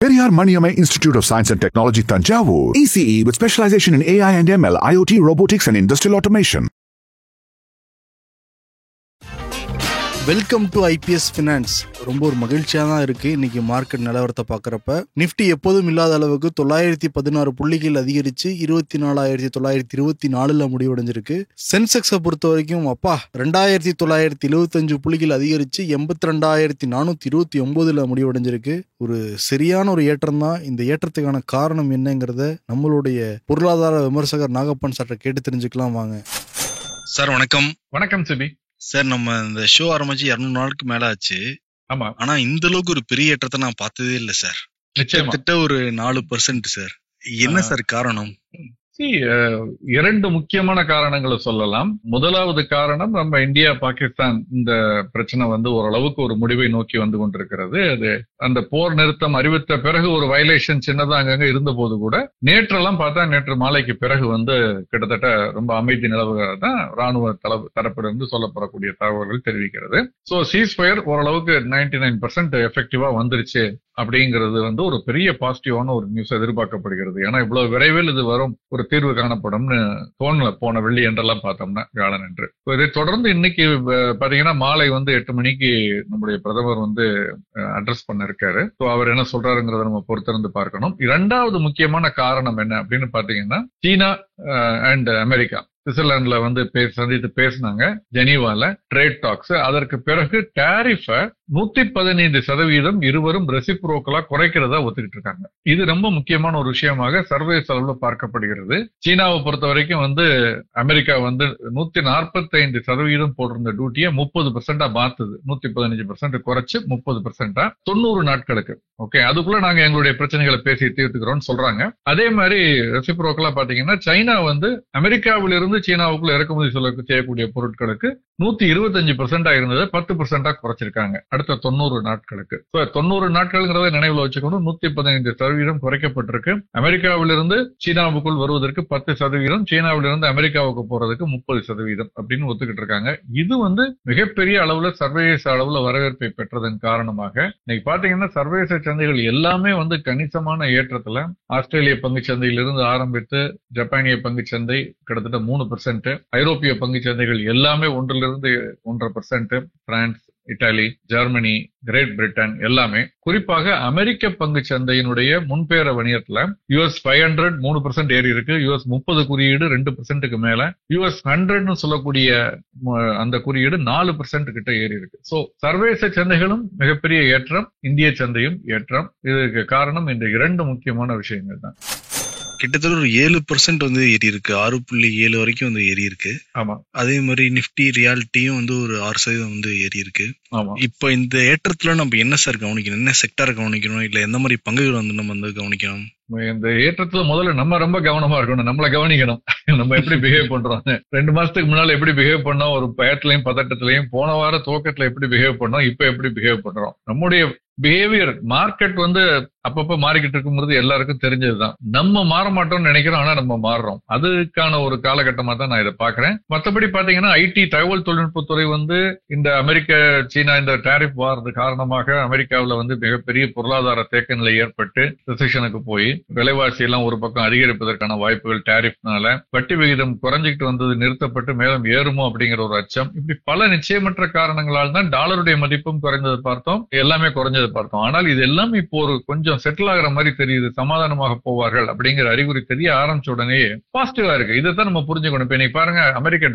Periyar Maniamai Institute of Science and Technology, Tanjavur. ECE with specialization in AI and ML, IoT, robotics and industrial automation. Welcome to IPS finance. ரொம்ப ஒரு மகிழ்ச்சியாக தான் இருக்குது இன்றைக்கி market நிலவரத்தை பார்க்குறப்ப. Nifty எப்போதும் இல்லாத அளவுக்கு 916 புள்ளிகள் அதிகரித்து 24,924 முடிவடைஞ்சிருக்கு. சென்செக்ஸை பொறுத்த வரைக்கும் 2,975 புள்ளிகள் அதிகரித்து 82,429 முடிவடைஞ்சிருக்கு. ஒரு சரியான ஒரு ஏற்றம் தான். இந்த ஏற்றத்துக்கான காரணம் என்னங்கிறத நம்மளுடைய பொருளாதார விமர்சகர் நாகப்பன் சார்ட்ட கேட்டு தெரிஞ்சுக்கலாம் வாங்க. சார் வணக்கம். வணக்கம் சிபி சார், நம்ம இந்த ஷோ ஆரம்பிச்சு 200 நாளுக்கு மேல ஆச்சு. ஆமா, ஆனா இந்த அளவுக்கு ஒரு பெரிய ஏற்றத்தை நான் பார்த்ததே இல்லை சார். கிட்டத்தட்ட ஒரு 4% சார். என்ன சார் காரணம்? இரண்டு முக்கியமான காரணங்களை சொல்லலாம். முதலாவது காரணம், நம்ம இந்தியா பாகிஸ்தான் இந்த பிரச்சனை ஓரளவுக்கு ஒரு முடிவை நோக்கி வந்து கொண்டிருக்கிறது. அது அந்த போர் நிறுத்தம் அறிவித்த பிறகு ஒரு வயலேஷன் சின்னதா அங்கங்க இருந்த போது கூட நேற்றெல்லாம் பார்த்தா நேற்று மாலைக்கு பிறகு கிட்டத்தட்ட ரொம்ப அமைதி நிலவுகிறதா ராணுவ தரப்பிலிருந்து சொல்லப்படக்கூடிய தகவல்கள் தெரிவிக்கிறது. சோ சீஸ்ஃபயர் ஓரளவுக்கு 99% எஃபெக்டிவா வந்துருச்சு அப்படிங்கிறது ஒரு பெரிய பாசிட்டிவான ஒரு நியூஸ் எதிர்பார்க்கப்படுகிறது. ஏன்னா இவ்வளவு விரைவில் இது வரும் ஒரு தீர்வு காணப்படும்னு தோணல போன வெள்ளி என்றெல்லாம் பார்த்தோம்னா வியாழன் என்று. இதை தொடர்ந்து இன்னைக்கு பாத்தீங்கன்னா மாலை 8 மணிக்கு நம்முடைய பிரதமர் அட்ரஸ் பண்ண இருக்காரு. அவர் என்ன சொல்றாருங்கிறத நம்ம பொறுத்திருந்து பார்க்கணும். இரண்டாவது முக்கியமான காரணம் என்ன அப்படின்னு பாத்தீங்கன்னா, சீனா அண்ட் அமெரிக்கா சுவிட்சர்லாந்துல சந்தித்து பேசினாங்க ஜெனீவால ட்ரேட் டாக்ஸ். அதற்கு பிறகு டாரிஃப 115% இருவரும் ரெசிப்ரோக்கலா குறைக்கிறதா ஒத்துக்கிட்டு இருக்காங்க. இது ரொம்ப முக்கியமான ஒரு விஷயமாக சர்வதேச அளவுல பார்க்கப்படுகிறது. சீனாவை பொறுத்த வரைக்கும் அமெரிக்கா 145% போட்டிருந்த டியூட்டியை 30% மாத்துது. 115% குறைச்சு 30% 90 நாட்களுக்கு. ஓகே, அதுக்குள்ள நாங்க எங்களுடைய பிரச்சனைகளை பேசி தீர்த்துக்கிறோம்னு சொல்றாங்க. அதே மாதிரி ரெசிப்ரோக்கலா பாத்தீங்கன்னா, சைனா அமெரிக்காவிலிருந்து சீனாவுக்குள்ள இறக்குமதி செய்யக்கூடிய பொருட்களுக்கு 125% இருந்தது 10% குறைச்சிருக்காங்க அடுத்த 90 நாட்களுக்கு. 90 நாட்கள்ங்கிறத நினைவுல வச்சுக்கணும். 115% குறைக்கப்பட்டிருக்கு. அமெரிக்காவிலிருந்து சீனாவுக்குள் வருவதற்கு 10%, சீனாவிலிருந்து அமெரிக்காவுக்கு போறதுக்கு 30% அப்படின்னு ஒத்துக்கிட்டு இருக்காங்க. இது மிகப்பெரிய அளவுல சர்வதேச அளவுல வரவேற்பை பெற்றதன் காரணமாக இன்னைக்கு பாத்தீங்கன்னா சர்வதேச சந்தைகள் எல்லாமே கணிசமான ஏற்றத்துல, ஆஸ்திரேலிய பங்கு சந்தையிலிருந்து ஆரம்பித்து ஜப்பானிய பங்கு சந்தை கிட்டத்தட்ட 3%, ஐரோப்பிய பங்கு சந்தைகள் எல்லாமே 1.5%, France, Italy, Germany, Great Britain எல்லாமே. குறிப்பாக அமெரிக்க பங்கு சந்தையினுடைய முன்பேர வணிகத்துல US 500 3% ஏறி இருக்கு. US 30 குறியீடு 2%க்கு மேல, US 100 சொல்லக்கூடிய அந்த குறியீடு 4% கிட்ட ஏறி இருக்கு. சோ சர்வதேச சந்தைகளும் மிகப்பெரிய ஏற்றம், இந்திய சந்தையும் ஏற்றம். இதுக்கு காரணம் இந்த இரண்டு முக்கியமான விஷயங்கள் தான். கிட்டத்தட்ட ஒரு 7% ஏறி இருக்கு. 6.7 வரைக்கும் ஏறி இருக்கு. ஆமா, அதே மாதிரி நிஃப்டி ரியாலிட்டியும் ஒரு 6% ஏறி இருக்கு. ஆமா. இப்ப இந்த ஏற்றத்துல நம்ம என்ன சார் கவனிக்கணும்? என்ன செக்டார் கவனிக்கணும்? இல்ல எந்த மாதிரி பங்குகள் நம்ம கவனிக்கணும்? இந்த ஏற்றத்துல முதல்ல நம்ம ரொம்ப கவனமா இருக்கணும். நம்மள கவனிக்கணும். நம்ம எப்படி பிஹேவ் பண்றோம். 2 மாசத்துக்கு முன்னால எப்படி பிஹேவ் பண்ணோம், ஒரு பயத்திலையும் பதட்டத்திலையும், போன வார துவக்கத்துல எப்படி பிஹேவ் பண்ணோம், இப்ப எப்படி பிஹேவ் பண்றோம். நம்முடைய பிஹேவியர் மார்க்கெட் அப்பப்ப மாறிக்கிட்டு இருக்கும்போது எல்லாருக்கும் தெரிஞ்சதுதான். நம்ம மாற மாட்டோம்னு நினைக்கிறோம், ஆனா நம்ம மாறுறோம். அதுக்கான ஒரு காலகட்டமா தான் நான் இதை பாக்குறேன். மற்றபடி பாத்தீங்கன்னா ஐடி தகவல் தொழில்நுட்பத்துறை இந்த அமெரிக்க சீனா இந்த டாரிஃப் வாரது காரணமாக அமெரிக்காவில் மிகப்பெரிய பொருளாதார தேக்க நிலை ஏற்பட்டு ரிசெஷனுக்கு போய் விலைவாசி எல்லாம் ஒரு பக்கம் அதிகரிப்பதற்கான வாய்ப்புகள், டாரிஃப்னால வட்டி விகிதம் குறைஞ்சிக்கிட்டு வந்தது நிறுத்தப்பட்டு மேலும் ஏறுமோ அப்படிங்கிற ஒரு அச்சம், இப்படி பல நிச்சயமற்ற காரணங்களால் தான் டாலருடைய மதிப்பும் குறைந்தது பார்த்தோம், எல்லாமே குறைஞ்சது பார்த்தோம். ஆனால் இது எல்லாம் இப்போ ஒரு கொஞ்சம் செட்டில் ஆகிற மாதிரி தெரியுது. சமாதானமாக போவார்கள் அப்படிங்கிற அறிகுறி தெரிய ஆரம்பிச்ச உடனே பாசிட்டிவா இருக்கு. இதைத்தான் நம்ம புரிஞ்சுக்கணும். இப்ப இன்னைக்கு பாருங்க, அமெரிக்க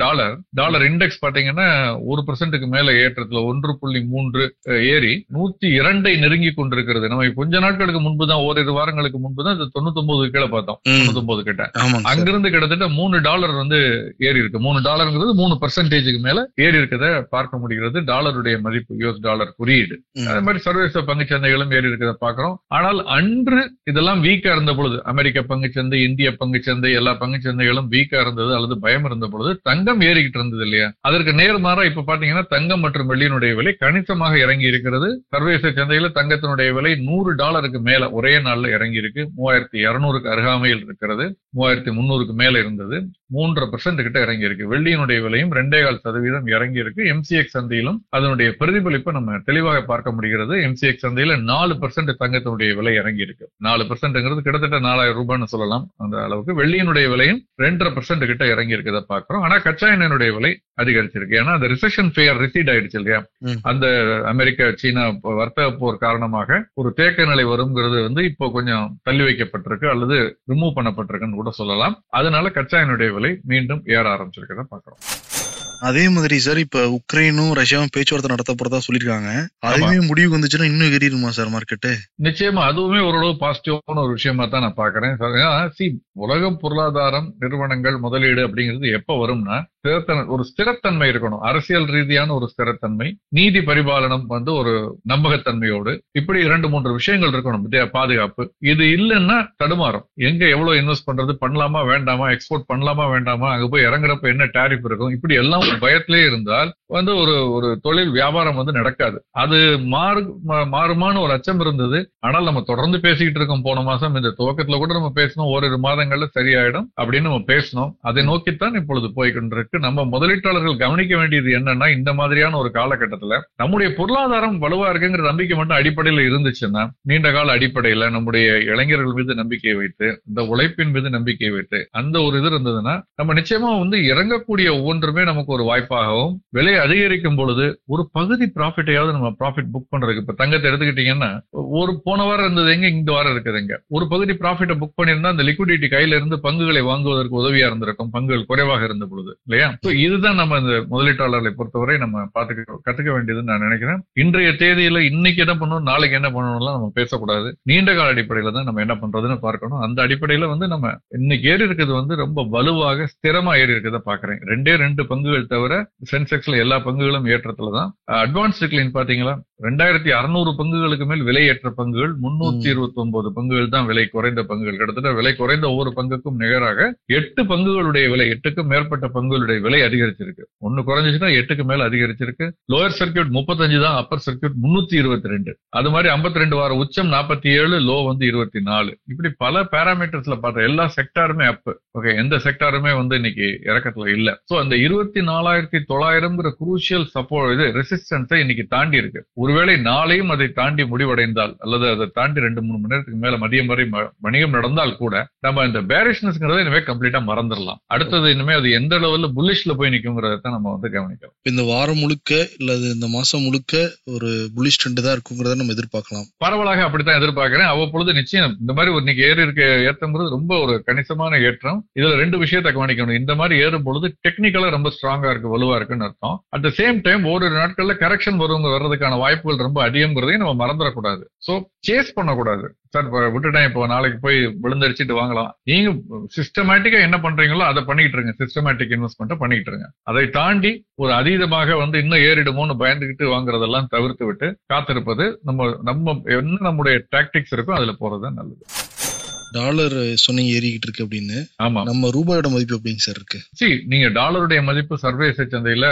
டாலர் இண்டெக்ஸ் பாத்தீங்கன்னா 1% மேல ஏற்றத்துல 1.3 ஏறி 102 நெருங்கி கொண்டிருக்கிறது. நம்ம கொஞ்ச நாட்களுக்கு முன்புதான், ஓரிரு வாரங்களுக்கு முன்புதான் 99 கீழே பார்த்தோம். 99 கிட்ட. அங்கிருந்து கிட்டத்தட்ட $3 ஏறி இருக்கு. $3 3% மேல ஏறி இருக்கதை பார்க்க முடிகிறது. டாலருடைய மதிப்பு, US டாலர் குறியீடு. அதே மாதிரி சர்வதேச பங்குச்சந்தைகளும் ஏறி இருக்கிறத பாக்குறோம். ஆனால் அன்று இதெல்லாம் வீக்கா இருந்த பொழுது, அமெரிக்க பங்குச்சந்தை, இந்திய பங்குச்சந்தை, எல்லா பங்குச்சந்தைகளும் வீக்கா இருந்தது அல்லது பயம் இருந்த பொழுது தங்கம் ஏறிக்கிட்டு இருந்தது இல்லையா? அதற்கு நேர்மாறா இப்ப பாத்தீங்கன்னா தங்கம் மற்றும் வெள்ளியினுடைய விலை கணிசமாக இறங்கி இருக்கிறது. சர்வதேச சந்தையில தங்கத்தினுடைய விலை $100 மேல ஒரே நாள்ல இறங்கி இருக்கு. 3200 அருகாமையில் இருக்கிறது. 3300 மேல இருந்தது. 3% கிட்ட இறங்கி இருக்கு. வெள்ளியினுடைய விலையும் 2.25% இறங்கி இருக்கு. MCX சந்தையிலும் அதனுடைய பிரதிபலிப்பை நம்ம தெளிவாக பார்க்க முடிகிறது. MCX சந்தையில 4% தங்கத்தினுடைய விலை இறங்கி இருக்கு. 4% கிட்டத்தட்ட 4000 ரூபாய்னு சொல்லலாம். அந்த அளவுக்கு வெள்ளியினுடைய விலையும் 2.5% கிட்ட இறங்கி இருக்கிறத பாக்குறோம். ஆனா கச்சா எண்ணெயினுடைய விலை அதிகரிச்சிருக்கு. ஏன்னா அந்த ரிசெஷன் ஃபியர் ரிசீட் ஆயிடுச்சு இல்லையா, அந்த அமெரிக்கா சீனா வர்த்தக போர் காரணமாக ஒரு தேக்க நிலை வருங்கிறது இப்போ கொஞ்சம் தள்ளி வைக்கப்பட்டிருக்கு அல்லது ரிமூவ் பண்ணப்பட்டிருக்குன்னு கூட சொல்லலாம். அதனால கச்சா எண்ணெயுடைய விலை மீண்டும் ஏற ஆரம்பிச்சிருக்கிறத பாக்குறோம். அதே மாதிரி சார், இப்ப உக்ரைனும் ரஷ்யாவும் பேச்சுவார்த்தை நடத்த போறதா சொல்லிருக்காங்க. அதுவே முடிவுக்கு வந்துச்சுன்னா இன்னும் ஏறிடுமா சார் மார்க்கெட்டு? நிச்சயமா அதுவுமே ஓரளவு பாசிட்டிவான ஒரு விஷயமா தான் நான் பாக்குறேன். உலக பொருளாதாரம், நிறுவனங்கள், முதலீடு அப்படிங்கிறது எப்ப வரும்னா ஒரு ஸ்திரத்தன்மை இருக்கணும். அரசியல் ரீதியான ஒரு ஸ்திரத்தன்மை, நீதி பரிபாலனம் ஒரு நம்பகத்தன்மையோடு, இப்படி 2-3 விஷயங்கள் இருக்கணும். பாதுகாப்பு இது இல்லைன்னா தடுமாறும். எங்க எவ்வளவு இன்வெஸ்ட் பண்றது, பண்ணலாமா வேண்டாமா, எக்ஸ்போர்ட் பண்ணலாமா வேண்டாமா, அங்க போய் இறங்குறப்ப என்ன டாரிஃப் இருக்கும், இப்படி எல்லாம் பயத்திலே இருந்தால் ஒரு தொழில் வியாபாரம் நடக்காது. அது மாறுமான ஒரு அச்சம் இருந்தது. ஆனால் நம்ம தொடர்ந்து பேசிக்கிட்டு இருக்கோம். போன மாசம் இந்த துவக்கத்துல கூட நம்ம பேசணும், ஓரிரு மாதங்கள்ல சரியாயிடும் அப்படின்னு நம்ம பேசணும். அதை நோக்கித்தான் இப்பொழுது போய்கொண்டிருக்கு. நம்ம முதலீட்டாளர்கள் கவனிக்க வேண்டியது என்னன்னா, இந்த மாதிரியான ஒரு காலகட்டத்துல நம்முடைய பொருளாதாரம் வலுவா இருக்குங்கிற நம்பிக்கை மட்டும் அடிப்படையில இருந்துச்சுன்னா, நீண்ட கால அடிப்படையில நம்முடைய இளைஞர்கள் மீது நம்பிக்கை வைத்து, இந்த உழைப்பின் மீது நம்பிக்கை வைத்து, அந்த ஒரு இது இருந்ததுன்னா நம்ம நிச்சயமா இறங்கக்கூடிய ஒவ்வொன்றுமே நமக்கு ஒரு வாய்ப்பாகவும், விலை அதிகரிக்கும் பொழுது ஒரு பகுதி ப்ராஃபிட்டையாவது நம்ம ப்ராஃபிட் புக் பண்றதுக்கு, இப்ப தங்கத்தை எடுத்துக்கிட்டீங்கன்னா ஒரு போன வாரம் இருந்தது எங்க, இந்த வாரம் இருக்குதுங்க. ஒரு பகுதி ப்ராஃபிட்டை புக் பண்ணிருந்தா அந்த லிக்விடிட்டி கையில இருந்து பங்குகளை வாங்குவதற்கு உதவியா இருந்திருக்கும், பங்குகள் குறைவாக இருந்த பொழுது இல்லையா. இதுதான் நம்ம இந்த முதலீட்டாளர்களை பொறுத்தவரை நம்ம கத்துக்க வேண்டியதுன்னு நான் நினைக்கிறேன். இன்றைய தேதியில இன்னைக்கு என்ன பண்ணணும், நாளைக்கு என்ன பண்ணணும்லாம் நம்ம பேசக்கூடாது. நீண்ட கால அடிப்படையில தான் நம்ம என்ன பண்றதுன்னு பார்க்கணும். அந்த அடிப்படையில நம்ம இன்னைக்கு ஏறி இருக்கிறது ரொம்ப வலுவாக ஸ்திரமா ஏறி இருக்கிறத பாக்குறேன். 2 பங்குகள் தவிர சென்செக்ஸ்ல எல்லா பங்குகளும் ஏற்றத்துலதான். அட்வான்ஸ் டிக்ளைன் பாத்தீங்களா, 2600 பங்குகளுக்கு மேல் விலை ஏற்ற பங்குகள், 329 பங்குகள் தான் விலை குறைந்த பங்குகள். கிட்டத்தட்ட விலை குறைந்த ஒவ்வொரு பங்குக்கும் நிகராக 8 பங்குகளுடைய விலை, 8க்கும் மேற்பட்ட பங்குகளுடைய விலை அதிகரிச்சிருக்கு. ஒன்னு குறைஞ்சிச்சுன்னா 8க்கு மேல அதிகரிச்சிருக்கு. லோயர் சர்க்கியூட் 35 தான், அப்பர் சர்க்கியூட் 322. அது மாதிரி 52 வார உச்சம் 47, லோ 24. இப்படி பல பாராமீட்டர்ஸ்ல பார்த்த எல்லா செக்டாருமே அப். ஓகே, எந்த செக்டாருமே இன்னைக்கு இறக்கத்துல இல்ல. சோ அந்த 24,900 குரூசியல் சப்போர்ட் ரெசிஸ்டன்ஸை இன்னைக்கு தாண்டி இருக்கு. ஒருவேளை நாளையும் அதை தாண்டி முடிவடைந்தால், அல்லது அதை தாண்டி 2-3 மணி நேரத்துக்கு மேல மதியம் வரை வணிகம் நடந்தால் கூட நம்ம இந்த பேரிஷ்னஸ்ங்கிறத இனிமே கம்ப்ளீட்டா மறந்துடலாம். அடுத்தது இனிமே அது எந்த லெவல்ல புல்லிஷ்ல போய் நிக்குங்கிறத நம்ம கவனிக்கலாம். இந்த வாரம் முழுக்க இல்லது இந்த மாசம் முழுக்க ஒரு புல்லிஷ் ட்ரெண்ட் தான் இருக்குங்கிறத நம்ம எதிர்பார்க்கலாம். பரவலாக அப்படித்தான் எதிர்பார்க்கிறேன். அவ்வப்பொழுது நிச்சயம் இந்த மாதிரி இன்னைக்கு ஏறி இருக்க ஏற்றம்ங்கிறது ரொம்ப ஒரு கணிசமான ஏற்றம். இதுல 2 விஷயத்தை கவனிக்கணும். இந்த மாதிரி ஏறும் பொழுது டெக்னிக்கலா ரொம்ப ஸ்ட்ராங்கா இருக்கு, வலுவா இருக்குன்னு அர்த்தம். அட் த சேம் டைம் ஓரிரு நாட்கள்ல கரெக்ஷன் வர்றதுக்கான வாய்ப்புகள் ரொம்ப அதிகம்ங்கிறதையும் நம்ம மறந்துடக்கூடாது. சோ சேஸ் பண்ணக்கூடாது. சார் விட்டுட்டேன், இப்போ நாளைக்கு போய் விழுந்தடிச்சிட்டு வாங்கலாம். நீங்க சிஸ்டமேட்டிக்கா என்ன பண்றீங்களோ அதை பண்ணிட்டு இருங்க. சிஸ்டமேட்டிக் இன்வெஸ்ட்மெண்ட் பண்ணிட்டு இருங்க. அதை தாண்டி ஒரு அதீதமாக இன்னும் ஏறிடுமோன்னு பயந்துகிட்டு வாங்குறதெல்லாம் தவிர்த்து விட்டு காத்திருப்பது, நம்ம என்ன நம்முடைய டாக்டிக்ஸ் இருக்கோ அதுல போறது நல்லது. டாலர் சொன்னீங்க ஏறிக்கிட்டு இருக்கு அப்படின்னு. ஆமா, நம்ம ரூபாயோட மதிப்பு எப்படிங்க சார் இருக்கு? நீங்க டாலருடைய மதிப்பு சர்வதேச சந்தையில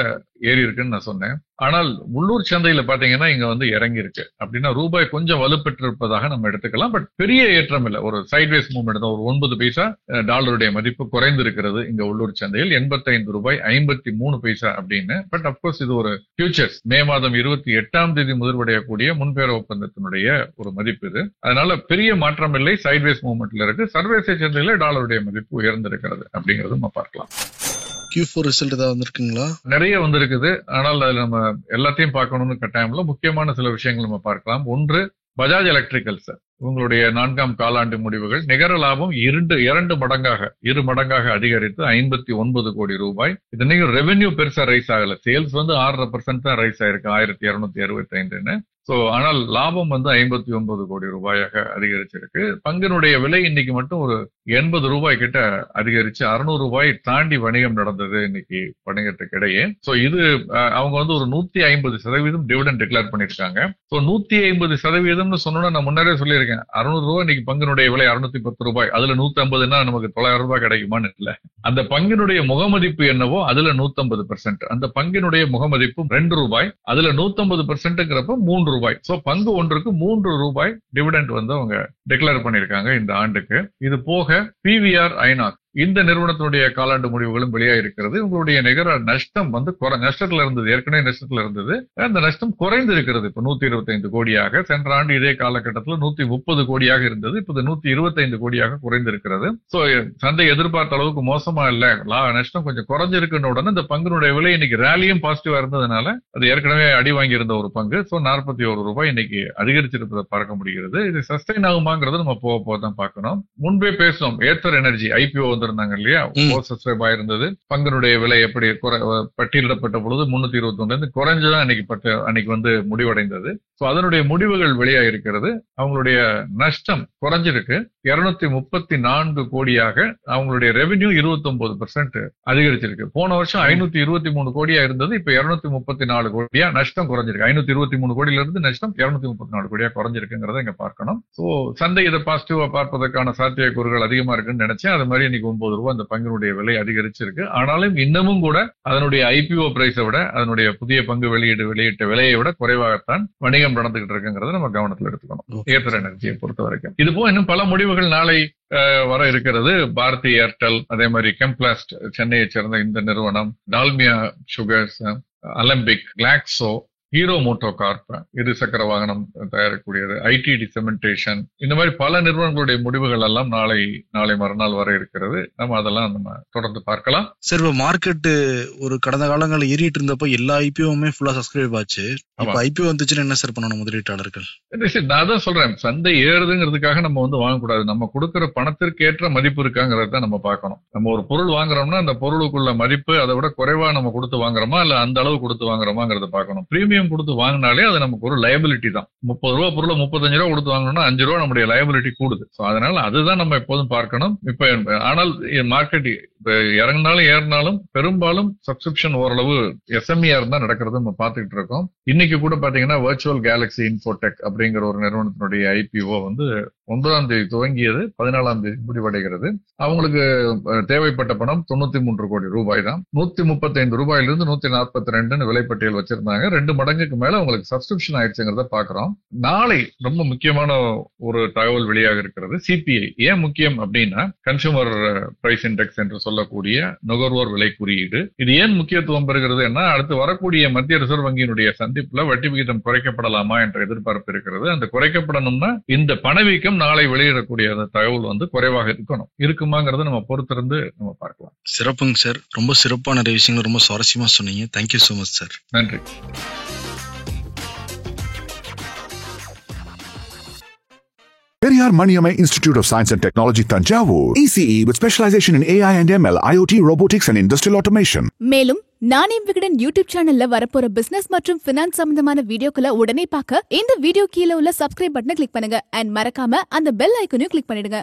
ஏறி இருக்குன்னு நான் சொன்னேன். ஆனால் உள்ளூர் சந்தையில பாத்தீங்கன்னா இங்க இறங்கி இருக்கு. அப்படின்னா ரூபாய் கொஞ்சம் வலுப்பெற்றிருப்பதாக நம்ம எடுத்துக்கலாம். பட் பெரிய ஏற்றம் இல்ல, ஒரு சைட்வேஸ் மூவ்மெண்ட் தான். ஒரு 9 பைசா டாலருடைய மதிப்பு குறைந்து இருக்கிறது இங்க உள்ளூர் சந்தையில். 85 ரூபாய் 53 பைசா அப்படின்னு. பட் அப்கோர்ஸ் இது ஒரு ஃபியூச்சர்ஸ், மே மாதம் 28ஆம் தேதி முதல்வடையக்கூடிய முன்பேர ஒப்பந்தத்தினுடைய ஒரு மதிப்பு இது. அதனால பெரிய மாற்றம் இல்லை, சைட்வேஸ் மூவ்மெண்ட்ல இருக்கு. சர்வதேச சந்தையில டாலருடைய மதிப்பு உயர்ந்திருக்கிறது அப்படிங்கறது நம்ம பார்க்கலாம். Q4 ரிசல்ட் ஏதாவது வந்திருக்குங்களா? நிறைய வந்திருக்குது. ஆனால் அதுல நம்ம எல்லாத்தையும் பார்க்கணும்னு கட்டாயம்ல முக்கியமான சில விஷயங்கள் நம்ம பார்க்கலாம். ஒன்று, பஜாஜ் எலக்ட்ரிக்கல்ஸ் உங்களுடைய 4ஆம் காலாண்டு முடிவுகள் நிகர லாபம் 2 மடங்காக அதிகரித்து 59 கோடி ரூபாய். இது நீங்க ரெவென்யூ பெருசா ரைஸ் ஆகல. சேல்ஸ் 6.5% தான் ரைஸ் ஆயிருக்கு, 1265. ஆனால் லாபம் 59 கோடி ரூபாயாக அதிகரிச்சிருக்கு. பங்கினுடைய விலை இன்னைக்கு மட்டும் ஒரு 80 ரூபாய் கிட்ட அதிகரிச்சு 600 ரூபாய் தாண்டி வணிகம் நடந்தது இன்னைக்கு வணிகத்துக்கு இடையே. இது அவங்க ஒரு 150% டிவிடெண்ட் டிக்ளேர் பண்ணிருக்காங்க. 150% சொன்னா நான் முன்னரே சொல்லியிருக்கேன், 600 ரூபாய் இன்னைக்கு பங்கினுடைய விலை 610 ரூபாய். அதுல 150னா நமக்கு 900 ரூபாய் கிடைக்குமான்னு இல்ல. அந்த பங்கினுடைய முகமதிப்பு என்னவோ அதுல 150%. அந்த பங்கினுடைய முகமதிப்பு 2 ரூபாய், அதுல 150%ங்கிறப்ப 3 ரூபாய். பங்கு ஒன்றுக்கு 3 ரூபாய் டிவிடெண்ட் அவங்க டிக்ளேர் பண்ணிருக்காங்க இந்த ஆண்டுக்கு. இது போக PVR INOX இந்த நிறுவனத்தினுடைய காலாண்டு முடிவுகளும் வெளியாயிருக்கிறது. உங்களுடைய நிகர நஷ்டம் வந்து நஷ்டத்துல இருந்தது, ஏற்கனவே நஷ்டத்துல இருந்தது. அந்த நஷ்டம் குறைந்து இருக்கிறது. இப்ப 125 கோடியாக, சென்ற ஆண்டு இதே காலகட்டத்தில் 130 கோடியாக இருந்தது. இப்போது 125 கோடியாக குறைந்திருக்கிறது. சோ சந்தை எதிர்பார்த்த அளவுக்கு மோசமா இல்ல, நஷ்டம் கொஞ்சம் குறைஞ்சிருக்குன்னு உடனே இந்த பங்கினுடைய விலை இன்னைக்கு ரேலியும் பாசிட்டிவா இருந்ததுனால அது ஏற்கனவே அடி வாங்கி இருந்த ஒரு பங்கு. சோ 41 ரூபாய் இன்னைக்கு அதிகரிச்சிருப்பதை பார்க்க முடிகிறது. இது சஸ்டைன் ஆகுமாங்கிறது நம்ம போக தான் பார்க்கணும். முன்பே பேசணும், ஏத்தர் எனர்ஜி ஐபிஓ வந்திருந்தாங்க இல்லையா, சப்ஸ்கிரைப் ஆயிருந்தது. பங்கினுடைய விலை எப்படி பட்டியலிடப்பட்ட பொழுது 321 குறைஞ்சுதான் அன்னைக்கு வந்து முடிவடைந்தது. சோ அதனுடைய முடிவுகள் வெளியாயிருக்கிறது. அவங்களுடைய நஷ்டம் குறைஞ்சிருக்கு, 234 கோடியாக. அவங்களுடைய ரெவென்யூ 29% அதிகரிச்சிருக்கு. போன வருஷம் 523 கோடியா இருந்தது, இப்ப 234 கோடியா நஷ்டம் குறைஞ்சிருக்கு. 523 கோடியில இருந்து நஷ்டம் 234 கோடியா குறைஞ்சிருக்குங்கிறத இங்க பார்க்கணும். சோ சந்தை இதை பாசிட்டிவா பார்ப்பதற்கான சாத்தியக்கூறுகள் அதிகமா இருக்குன்னு நினைச்சேன். அது மாதிரி இன்னைக்கு 9 ரூபாய் அந்த பங்கினுடைய விலை அதிகரிச்சிருக்கு. ஆனாலும் இன்னமும் கூட அதனுடைய ஐபிஓ பிரைஸை விட, அதனுடைய புதிய பங்கு வெளியிட்ட விலையை விட குறைவாகத்தான் வணிகம் நடந்துகிட்டு இருக்குங்கிறத நம்ம கவனத்தில் எடுத்துக்கணும், ஏத்தர் எனர்ஜியை பொறுத்த வரைக்கும். இது போல இன்னும் பல முடிவுகள் நாளை வர இருக்கிறது. பாரதி ஏர்டெல், அதே மாதிரி கெம்ப்ளாஸ்ட் சென்னையை சேர்ந்த இந்த நிறுவனம், Dalmia Sugars, Alembic, Glaxo, Hero MotoCorp இருசக்கர வாகனம் தயாரிக்கக்கூடியது, ஐடிடி செமெண்டேஷன், இந்த மாதிரி பல நிறுவனங்களுடைய முடிவுகள் எல்லாம் நாளை மறுநாள் வர இருக்கிறது. நம்ம அதெல்லாம் நம்ம தொடர்ந்து பார்க்கலாம். சார், இப்போ மார்க்கெட் ஒரு கடந்த காலங்களில் ஏறிட்டு இருந்தப்போ எல்லா ஐபிஓவுமே ஃபுல்லா சப்ஸ்கிரைப் ஆச்சு. அப்ப ஐபிஓ வந்துச்சுன்னா என்ன சார் பண்ணணும் முதலீட்டாளர்கள்? நான் தான் சொல்றேன், சந்தை ஏறுதுங்கிறதுக்காக நம்ம வந்து வாங்கக்கூடாது. நம்ம கொடுக்கிற பணத்திற்கு ஏற்ற மதிப்பு இருக்காங்கிறத நம்ம பார்க்கணும். நம்ம ஒரு பொருள் வாங்குறோம்னா அந்த பொருளுக்குள்ள மதிப்பு அதை விட குறைவா நம்ம கொடுத்து வாங்குறோமா இல்ல அந்த அளவு கொடுத்து வாங்குறோமாங்கிறத பார்க்கணும். பிரீமியம் கொடுத்து வாங்கினாலே அது நமக்கு ஒரு லயபிலிட்டி தான். 30 ரூபா பொருளை 35 ரூபா கொடுத்து வாங்கணும்னா 5 ரூபா நம்முடைய லயபிலிட்டி கூடுது. அதனால அதுதான் நம்ம எப்போதும் பார்க்கணும். இப்ப ஆனால் மார்க்கெட் இறங்கினாலும் ஏறினாலும் பெரும்பாலும் சப்ஸ்கிரிப்ஷன் ஓரளவு எஸ்எம்இஆர் தான் நடக்கிறது நம்ம பார்த்துக்கிட்டு இருக்கோம். இன்னைக்கு கூட பாத்தீங்கன்னா வர்ச்சுவல் கேலக்சி இன்ஃபோடெக் அப்படிங்கிற ஒரு நிறுவனத்தினுடைய ஐபிஓ வந்து 9ஆம் தேதி துவங்கியது, 14ஆம் தேதி முடிவடைகிறது. அவங்களுக்கு தேவைப்பட்ட பணம் 93 கோடி ரூபாய் தான். 135 ரூபாயிலிருந்து 142 விலைப்பட்டியல் வச்சிருந்தாங்க. 2 மடங்குக்கு மேல உங்களுக்கு சப்ஸ்கிரிப்ஷன் ஆயிடுச்சுங்கிறத பாக்குறோம். நாளை ரொம்ப முக்கியமான ஒரு தகவல் வெளியாக இருக்கிறது. சிபிஐ ஏன் முக்கியம் அப்படின்னா, கன்சூமர் பிரைஸ் இண்டெக்ஸ் என்று சொல்லக்கூடிய நுகர்வோர் விலை குறியீடு. இது ஏன் முக்கியத்துவம் பெறுகிறது, அடுத்து வரக்கூடிய மத்திய ரிசர்வ் வங்கியினுடைய சந்திப்புல வட்டி விகிதம் குறைக்கப்படலாமா என்ற எதிர்பார்ப்பு இருக்கிறது. அந்த குறைக்கப்படணும்னா இந்த பணவீக்கம் நாளை வெளியிடக்கூடிய தகவல் வந்து குறைவாக இருக்குமாங்கிறத நம்ம பொறுத்திருந்து நம்ம பார்க்கலாம். சிறப்புங்க சார், ரொம்ப சிறப்பான நிறைய விஷயங்கள் ரொம்ப சுவாரஸ்யமா சொன்னீங்க. Thank you so much sir. நன்றி. Periyar Maniammai Institute of Science and Technology, Tanjavur. ECE with specialization in AI and ML, IoT, robotics and industrial automation. மேலும் நானே விகடன் யூடியூப் சேனல்ல வரப்போற பிசினஸ் மற்றும் பினான்ஸ் சம்பந்தமான வீடியோக்களை உடனே பார்க்க இந்த வீடியோ கீழே உள்ள சப்ஸ்கிரைப் பட்டனை கிளிக் பண்ணுங்க. அண்ட் மறக்காம அந்த பெல் ஐக்கனையும் கிளிக் பண்ணிடுங்க.